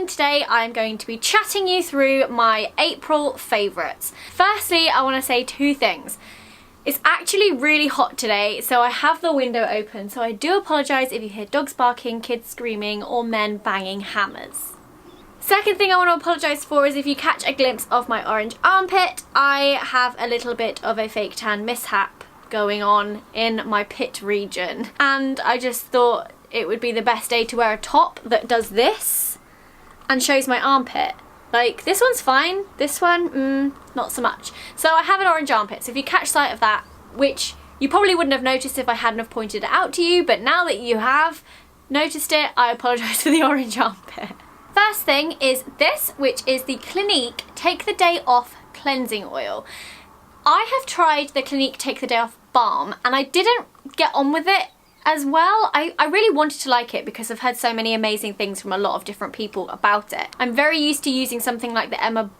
and today I'm going to be chatting you through my April favourites. Firstly, I want to say two things. It's actually really hot today, so I have the window open, so I do apologise if you hear dogs barking, kids screaming, or men banging hammers. Second thing I want to apologise for is if you catch a glimpse of my orange armpit, I have a little bit of a fake tan mishap going on in my pit region, and I just thought it would be the best day to wear a top that does this and shows my armpit. Like, this one's fine, this one, not so much. So I have an orange armpit, so if you catch sight of that, which you probably wouldn't have noticed if I hadn't have pointed it out to you, but now that you have noticed it, I apologise for the orange armpit. First thing is this, which is the Clinique Take the Day Off Cleansing Oil. I have tried the Clinique Take the Day Off Balm and I didn't get on with it as well. I really wanted to like it because I've heard so many amazing things from a lot of different people about it. I'm very used to using something like the Emma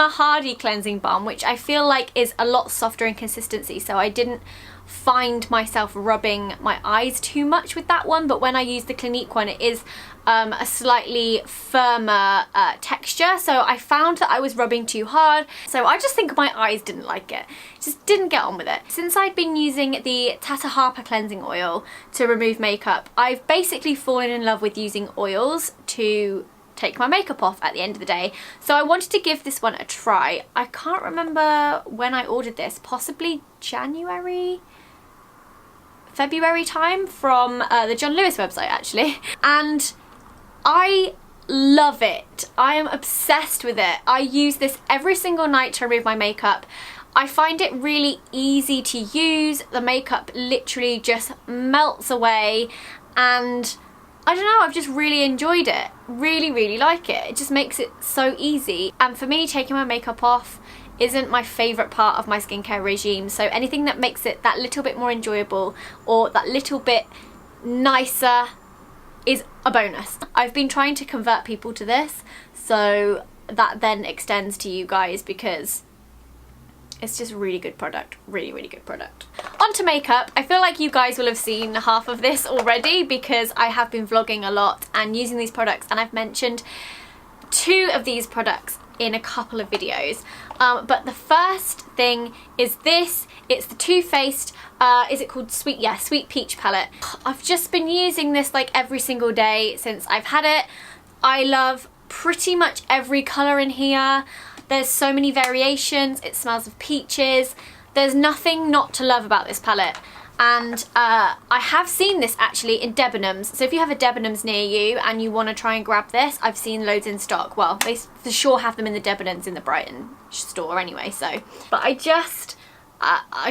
Hardy Cleansing Balm, which I feel like is a lot softer in consistency, so I didn't find myself rubbing my eyes too much with that one. But when I use the Clinique one, it is a slightly firmer texture, so I found that I was rubbing too hard, so I just think my eyes didn't like it. Just didn't get on with it. Since I'd been using the Tata Harper cleansing oil to remove makeup, I've basically fallen in love with using oils to take my makeup off at the end of the day, so I wanted to give this one a try. I can't remember when I ordered this, possibly January, February time, from the John Lewis website actually, and I love it. I am obsessed with it. I use this every single night to remove my makeup. I find it really easy to use. The makeup literally just melts away, and I don't know, I've just really enjoyed it. Really like it. It just makes it so easy. And for me, taking my makeup off isn't my favourite part of my skincare regime, so anything that makes it that little bit more enjoyable or that little bit nicer is a bonus. I've been trying to convert people to this, so that then extends to you guys because it's just a really good product. Really good product. On to makeup. I feel like you guys will have seen half of this already because I have been vlogging a lot and using these products, and I've mentioned two of these products in a couple of videos. But the first thing is this. It's the Too Faced, is it called Sweet? Yeah, Sweet Peach palette. I've just been using this like every single day since I've had it. I love pretty much every colour in here. There's so many variations. It smells of peaches. There's nothing not to love about this palette. And I have seen this actually in Debenhams, so if you have a Debenhams near you and you want to try and grab this, I've seen loads in stock. Well, they for sure have them in the Debenhams in the Brighton store anyway, so. But I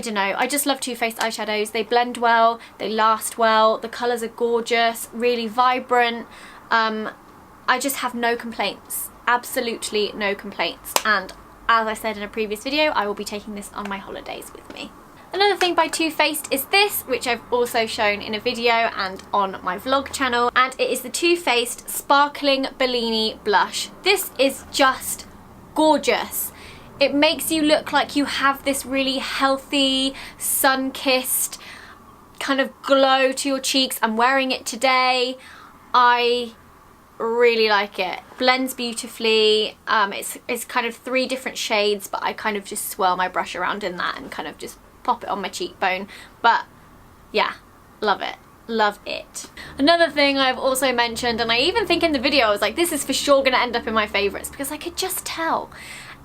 don't know, I just love Too Faced eyeshadows. They blend well, they last well, the colours are gorgeous, really vibrant. I just have no complaints, absolutely no complaints. And as I said in a previous video, I will be taking this on my holidays with me. Another thing by Too Faced is this, which I've also shown in a video and on my vlog channel, and it is the Too Faced Sparkling Bellini Blush. This is just gorgeous. It makes you look like you have this really healthy, sun-kissed kind of glow to your cheeks. I'm wearing it today. I really like it. Blends beautifully. It's kind of 3 different shades, but I kind of just swirl my brush around in that and kind of just pop it on my cheekbone. But yeah, love it. Love it. Another thing I've also mentioned, and I even think in the video I was like, this is for sure gonna end up in my favourites because I could just tell,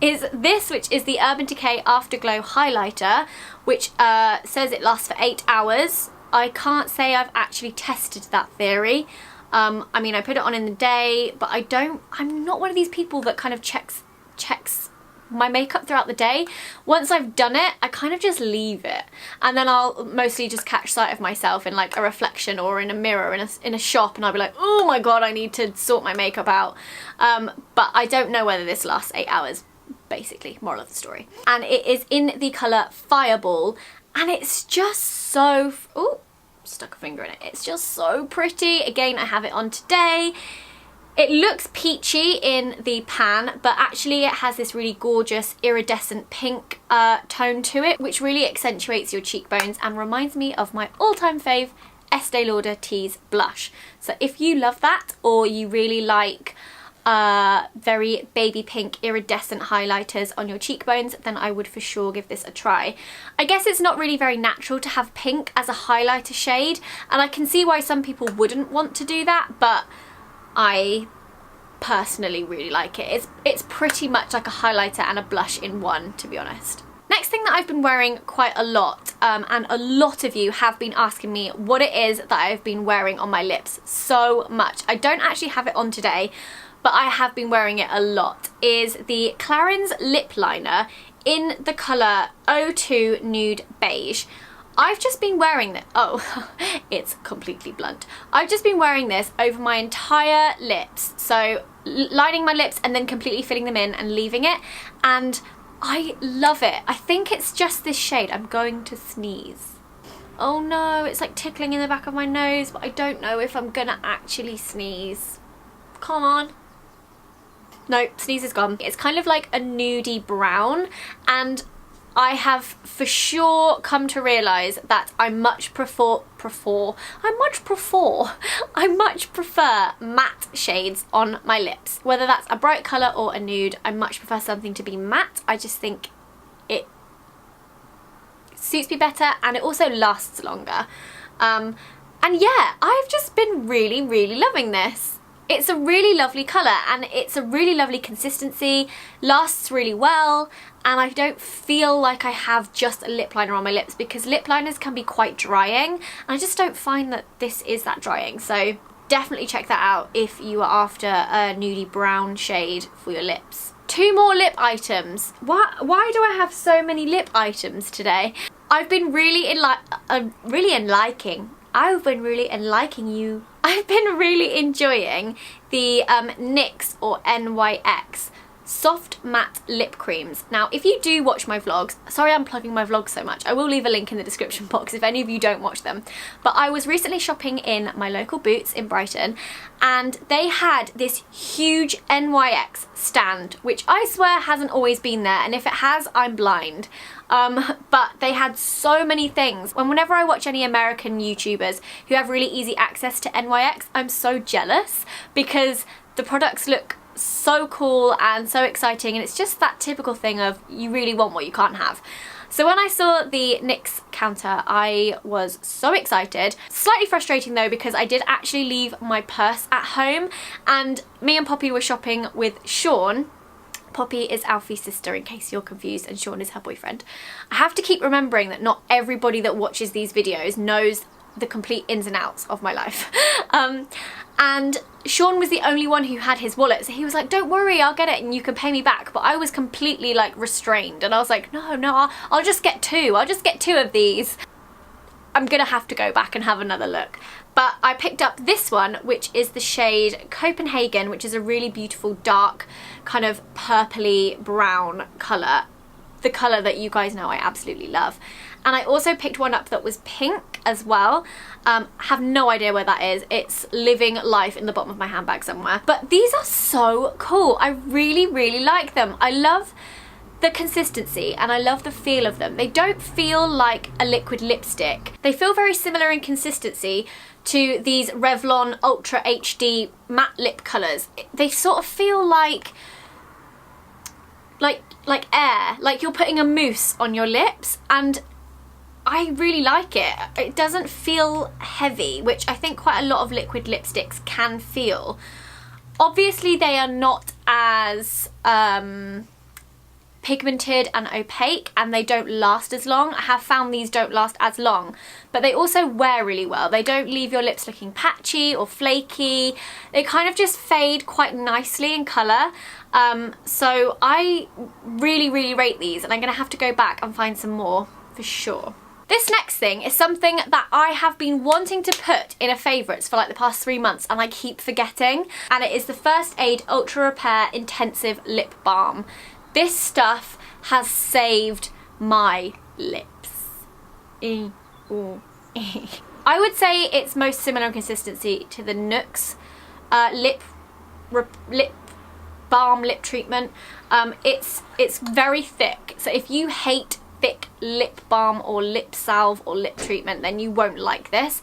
is this, which is the Urban Decay Afterglow Highlighter, which says it lasts for 8 hours. I can't say I've actually tested that theory. I mean, I put it on in the day, but I'm not one of these people that kind of checks my makeup throughout the day. Once I've done it, I kind of just leave it, and then I'll mostly just catch sight of myself in like a reflection or in a mirror in a shop, and I'll be like, oh my god, I need to sort my makeup out. But I don't know whether this lasts 8 hours, basically, moral of the story. And it is in the colour Fireball, and it's just so, ooh, stuck a finger in it. It's just so pretty. Again, I have it on today. It looks peachy in the pan, but actually it has this really gorgeous iridescent pink tone to it, which really accentuates your cheekbones and reminds me of my all-time fave, Estee Lauder Tease Blush. So if you love that, or you really like very baby pink iridescent highlighters on your cheekbones, then I would for sure give this a try. I guess it's not really very natural to have pink as a highlighter shade, and I can see why some people wouldn't want to do that, but I personally really like it. It's pretty much like a highlighter and a blush in one, to be honest. Next thing that I've been wearing quite a lot, and a lot of you have been asking me what it is that I've been wearing on my lips so much. I don't actually have it on today, but I have been wearing it a lot, is the Clarins lip liner in the colour 02 Nude Beige. I've just been wearing this, oh, it's completely blunt. I've just been wearing this over my entire lips, so lining my lips and then completely filling them in and leaving it, and I love it. I think it's just this shade. I'm going to sneeze. Oh no, it's like tickling in the back of my nose, but I don't know if I'm gonna actually sneeze. Come on. Nope, sneeze is gone. It's kind of like a nudie brown, and I have for sure come to realise that I much prefer matte shades on my lips. Whether that's a bright colour or a nude, I much prefer something to be matte. I just think it suits me better, and it also lasts longer. And yeah, I've just been really, really loving this. It's a really lovely colour, and it's a really lovely consistency, lasts really well, and I don't feel like I have just a lip liner on my lips, because lip liners can be quite drying, and I just don't find that this is that drying. So definitely check that out if you are after a nudie brown shade for your lips. 2 more lip items. Why do I have so many lip items today? I've been really enjoying the NYX or NYX soft matte lip creams. Now, if you do watch my vlogs, sorry I'm plugging my vlogs so much, I will leave a link in the description box if any of you don't watch them, but I was recently shopping in my local Boots in Brighton, and they had this huge NYX stand, which I swear hasn't always been there, and if it has, I'm blind. But they had so many things. Whenever I watch any American YouTubers who have really easy access to NYX, I'm so jealous, because the products look so cool and so exciting, and it's just that typical thing of you really want what you can't have. So when I saw the NYX counter, I was so excited. Slightly frustrating though, because I did actually leave my purse at home, and me and Poppy were shopping with Sean. Poppy is Alfie's sister, in case you're confused, and Sean is her boyfriend. I have to keep remembering that not everybody that watches these videos knows the complete ins and outs of my life. And Sean was the only one who had his wallet, so he was like, don't worry, I'll get it and you can pay me back. But I was completely like restrained, and I was like, no, I'll just get 2. I'll just get 2 of these. I'm gonna have to go back and have another look. But I picked up this one, which is the shade Copenhagen, which is a really beautiful dark kind of purpley brown colour. The colour that you guys know I absolutely love. And I also picked one up that was pink as well. Have no idea where that is. It's living life in the bottom of my handbag somewhere. But these are so cool. I really, really like them. I love the consistency and I love the feel of them. They don't feel like a liquid lipstick. They feel very similar in consistency to these Revlon Ultra HD matte lip colours. They sort of feel like air, like you're putting a mousse on your lips, and I really like it. It doesn't feel heavy, which I think quite a lot of liquid lipsticks can feel. Obviously they are not as pigmented and opaque, and they don't last as long. I have found these don't last as long, but they also wear really well. They don't leave your lips looking patchy or flaky. They kind of just fade quite nicely in colour. So I really, really rate these, and I'm gonna have to go back and find some more for sure. This next thing is something that I have been wanting to put in a favourites for like the past 3 months, and I keep forgetting, and it is the First Aid Ultra Repair Intensive Lip Balm. This stuff has saved my lips. I would say it's most similar in consistency to the NYX lip balm lip treatment. It's very thick, so if you hate thick lip balm or lip salve or lip treatment, then you won't like this.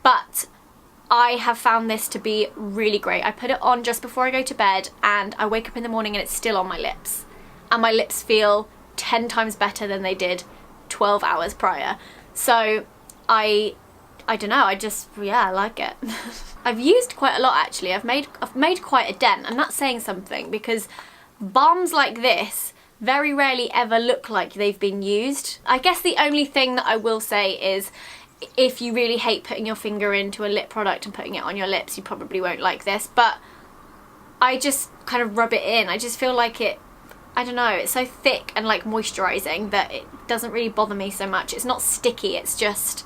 but I have found this to be really great. I put it on just before I go to bed and I wake up in the morning and it's still on my lips. And my lips feel 10 times better than they did 12 hours prior. So I don't know, I like it. I've used quite a lot actually. I've made quite a dent, and that's saying something because balms like this very rarely ever look like they've been used. I guess the only thing that I will say is if you really hate putting your finger into a lip product and putting it on your lips, you probably won't like this, but I just kind of rub it in. I just feel like it, I don't know, it's so thick and like moisturising that it doesn't really bother me so much. It's not sticky, it's just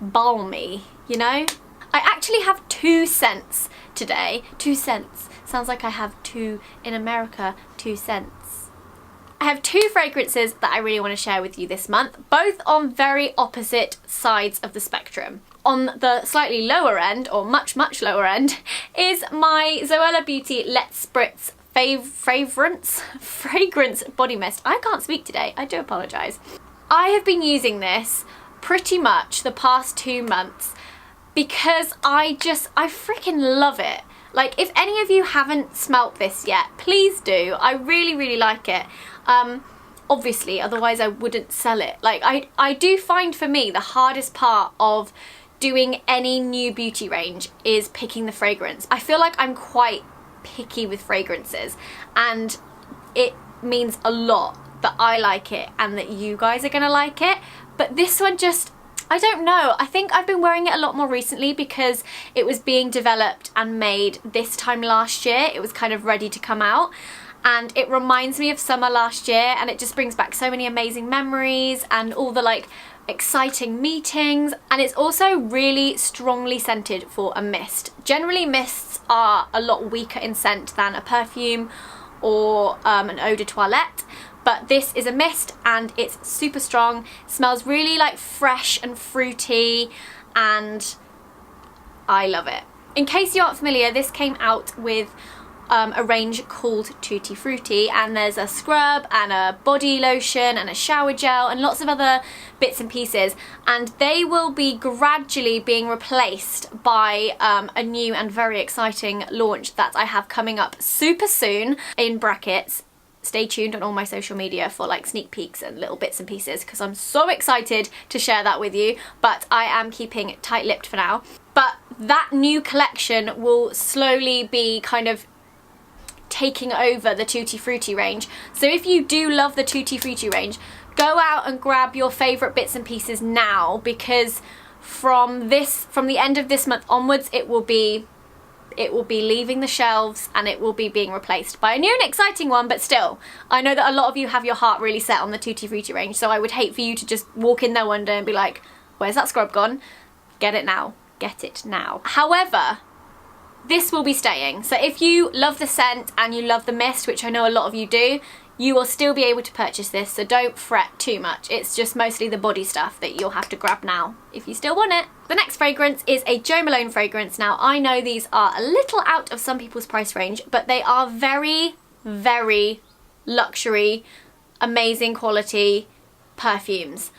balmy, you know? I actually have 2 scents today. 2 scents. Sounds like I have 2 in America, 2 cents. I have 2 fragrances that I really want to share with you this month, both on very opposite sides of the spectrum. On the slightly lower end, or much lower end, is my Zoella Beauty Let's Spritz Fragrance Body Mist. I can't speak today, I do apologise. I have been using this pretty much the past 2 months because I freaking love it. Like, if any of you haven't smelt this yet, please do. I really like it. Obviously, otherwise I wouldn't sell it. Like, I do find for me the hardest part of doing any new beauty range is picking the fragrance. I feel like I'm quite picky with fragrances, and it means a lot that I like it and that you guys are gonna like it. But this one just, I don't know, I think I've been wearing it a lot more recently because it was being developed and made this time last year. It was kind of ready to come out, and it reminds me of summer last year, and it just brings back so many amazing memories and all the like exciting meetings. And it's also really strongly scented for a mist. Generally mists are a lot weaker in scent than a perfume or an eau de toilette, but this is a mist and it's super strong. It smells really like fresh and fruity, and I love it. In case you aren't familiar, this came out with a range called Tutti Frutti, and there's a scrub and a body lotion and a shower gel and lots of other bits and pieces, and they will be gradually being replaced by a new and very exciting launch that I have coming up super soon, in brackets. Stay tuned on all my social media for like sneak peeks and little bits and pieces because I'm so excited to share that with you, but I am keeping it tight-lipped for now. But that new collection will slowly be kind of taking over the Tutti Frutti range. So if you do love the Tutti Frutti range, go out and grab your favourite bits and pieces now, because from the end of this month onwards it will be leaving the shelves and it will be being replaced by a new and exciting one. But still, I know that a lot of you have your heart really set on the Tutti Frutti range, so I would hate for you to just walk in there one day and be like, where's that scrub gone? Get it now. Get it now. However, this will be staying. So if you love the scent and you love the mist, which I know a lot of you do, you will still be able to purchase this, so don't fret too much. It's just mostly the body stuff that you'll have to grab now if you still want it. The next fragrance is a Jo Malone fragrance. Now, I know these are a little out of some people's price range, but they are very luxury, amazing quality perfumes.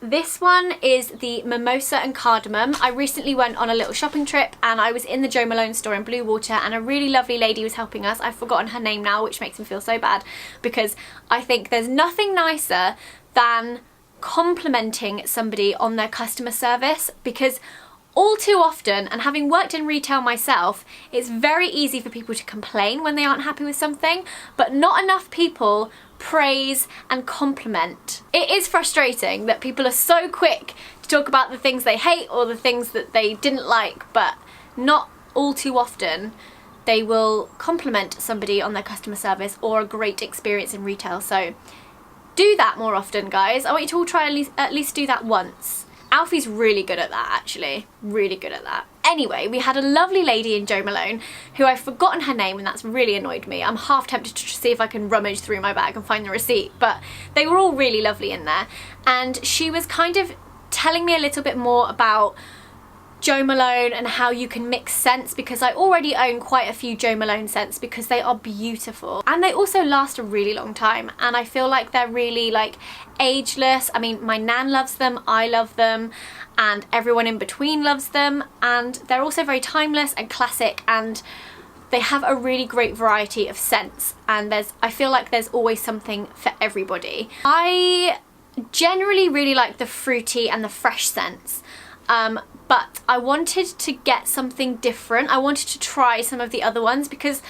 This one is the Mimosa and Cardamom. I recently went on a little shopping trip and I was in the Jo Malone store in Bluewater, and a really lovely lady was helping us. I've forgotten her name now, which makes me feel so bad because I think there's nothing nicer than complimenting somebody on their customer service, because all too often, and having worked in retail myself, it's very easy for people to complain when they aren't happy with something, but not enough people praise and compliment. It is frustrating that people are so quick to talk about the things they hate or the things that they didn't like, but not all too often they will compliment somebody on their customer service or a great experience in retail. So do that more often, guys. I want you to all try at least do that once. Alfie's really good at that, actually. Really good at that. Anyway, we had a lovely lady in Jo Malone who I've forgotten her name, and that's really annoyed me. I'm half tempted to see if I can rummage through my bag and find the receipt, but they were all really lovely in there. And she was kind of telling me a little bit more about Jo Malone and how you can mix scents, because I already own quite a few Jo Malone scents because they are beautiful and they also last a really long time, and I feel like they're really like ageless. I mean, my nan loves them, I love them, and everyone in between loves them, and they're also very timeless and classic, and they have a really great variety of scents, and I feel like there's always something for everybody. I generally really like the fruity and the fresh scents, but I wanted to get something different. I wanted to try some of the other ones because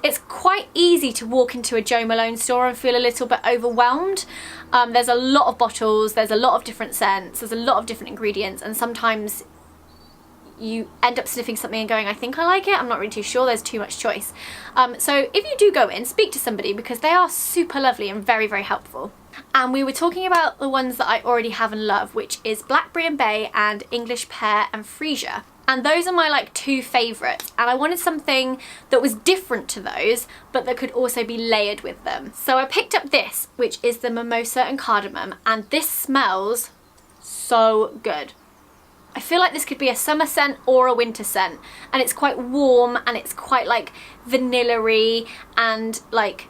it's quite easy to walk into a Jo Malone store and feel a little bit overwhelmed. There's a lot of bottles, there's a lot of different scents, there's a lot of different ingredients, and sometimes you end up sniffing something and going, I think I like it, I'm not really too sure, there's too much choice. So if you do go in, speak to somebody because they are super lovely and very, very helpful. And we were talking about the ones that I already have and love, which is Blackberry and Bay and English Pear and Freesia. And those are my like two favourites, and I wanted something that was different to those but that could also be layered with them. So I picked up this, which is the Mimosa and Cardamom, and this smells so good. I feel like this could be a summer scent or a winter scent, and it's quite warm and it's quite like vanilla-y and like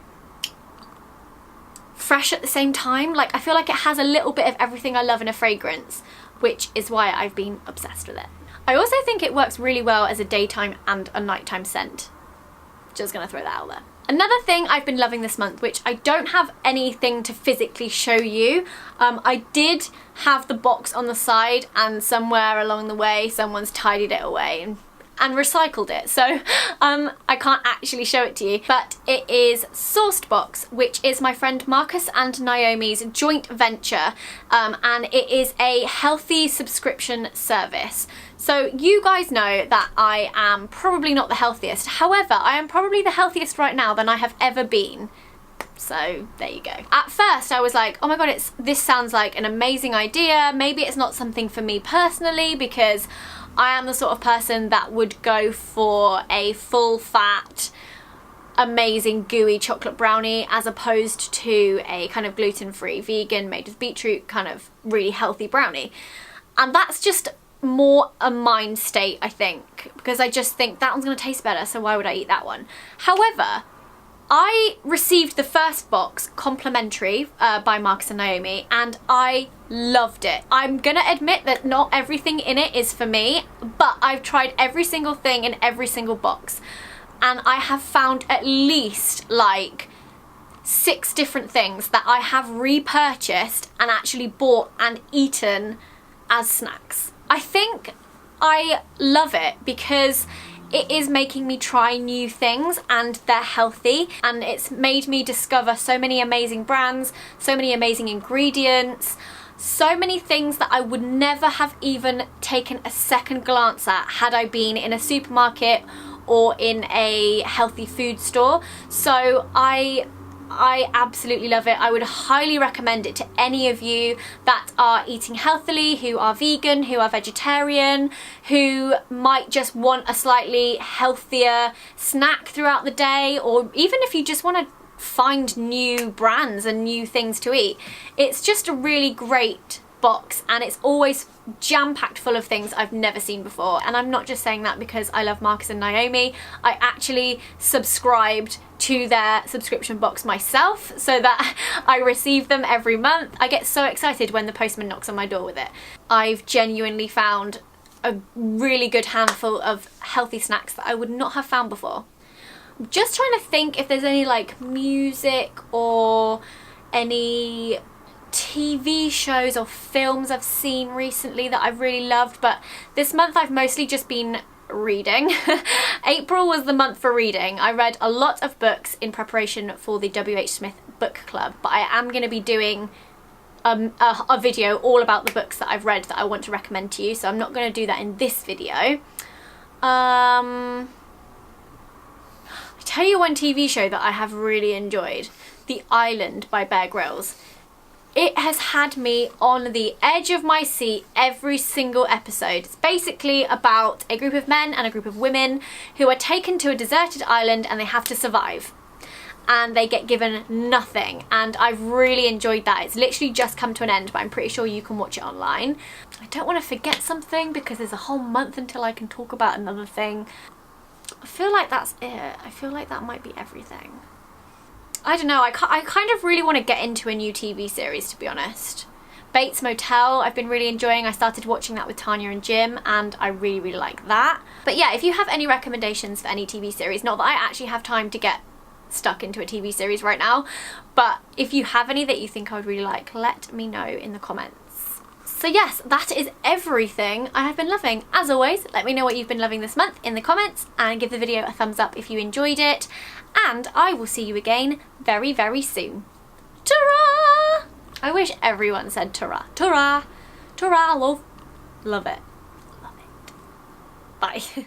fresh at the same time. Like, I feel like it has a little bit of everything I love in a fragrance, which is why I've been obsessed with it. I also think it works really well as a daytime and a nighttime scent. Just gonna throw that out there. Another thing I've been loving this month, which I don't have anything to physically show you, I did have the box on the side and somewhere along the way someone's tidied it away and recycled it, so I can't actually show it to you, but it is Sourced Box, which is my friend Marcus and Naomi's joint venture, and it is a healthy subscription service. So you guys know that I am probably not the healthiest, however I am probably the healthiest right now than I have ever been. So there you go. At first I was like, oh my god, this sounds like an amazing idea, maybe it's not something for me personally because I am the sort of person that would go for a full fat, amazing gooey chocolate brownie as opposed to a kind of gluten-free, vegan, made with beetroot, kind of really healthy brownie. And that's just more a mind state, I think, because I just think that one's gonna taste better, so why would I eat that one? However, I received the first box complimentary by Marcus and Naomi, and I loved it. I'm gonna admit that not everything in it is for me, but I've tried every single thing in every single box, and I have found at least like 6 different things that I have repurchased and actually bought and eaten as snacks. I think I love it because it is making me try new things and they're healthy, and it's made me discover so many amazing brands, so many amazing ingredients, so many things that I would never have even taken a second glance at had I been in a supermarket or in a healthy food store. So I absolutely love it. I would highly recommend it to any of you that are eating healthily, who are vegan, who are vegetarian, who might just want a slightly healthier snack throughout the day, or even if you just want to find new brands and new things to eat. It's just a really great box, and it's always jam-packed full of things I've never seen before. And I'm not just saying that because I love Marcus and Naomi. I actually subscribed to their subscription box myself so that I receive them every month. I get so excited when the postman knocks on my door with it. I've genuinely found a really good handful of healthy snacks that I would not have found before. I'm just trying to think if there's any like music or any TV shows or films I've seen recently that I've really loved, but this month I've mostly just been reading. April was the month for reading. I read a lot of books in preparation for the WH Smith book club, but I am going to be doing a video all about the books that I've read that I want to recommend to you, so I'm not going to do that in this video. I tell you one TV show that I have really enjoyed, The Island by Bear Grylls. It has had me on the edge of my seat every single episode. It's basically about a group of men and a group of women who are taken to a deserted island and they have to survive. and they get given nothing, and I've really enjoyed that. It's literally just come to an end, but I'm pretty sure you can watch it online. I don't want to forget something because there's a whole month until I can talk about another thing. I feel like that's it. I feel like that might be everything. I don't know, I kind of really want to get into a new TV series, to be honest. Bates Motel, I've been really enjoying. I started watching that with Tanya and Jim, and I really, really like that. But yeah, if you have any recommendations for any TV series, not that I actually have time to get stuck into a TV series right now, but if you have any that you think I would really like, let me know in the comments. So yes, that is everything I have been loving. As always, let me know what you've been loving this month in the comments, and give the video a thumbs up if you enjoyed it, and I will see you again very, very soon. Ta-ra! I wish everyone said ta-ra. Ta-ra! Ta-ra, love. Love it. Love it. Bye.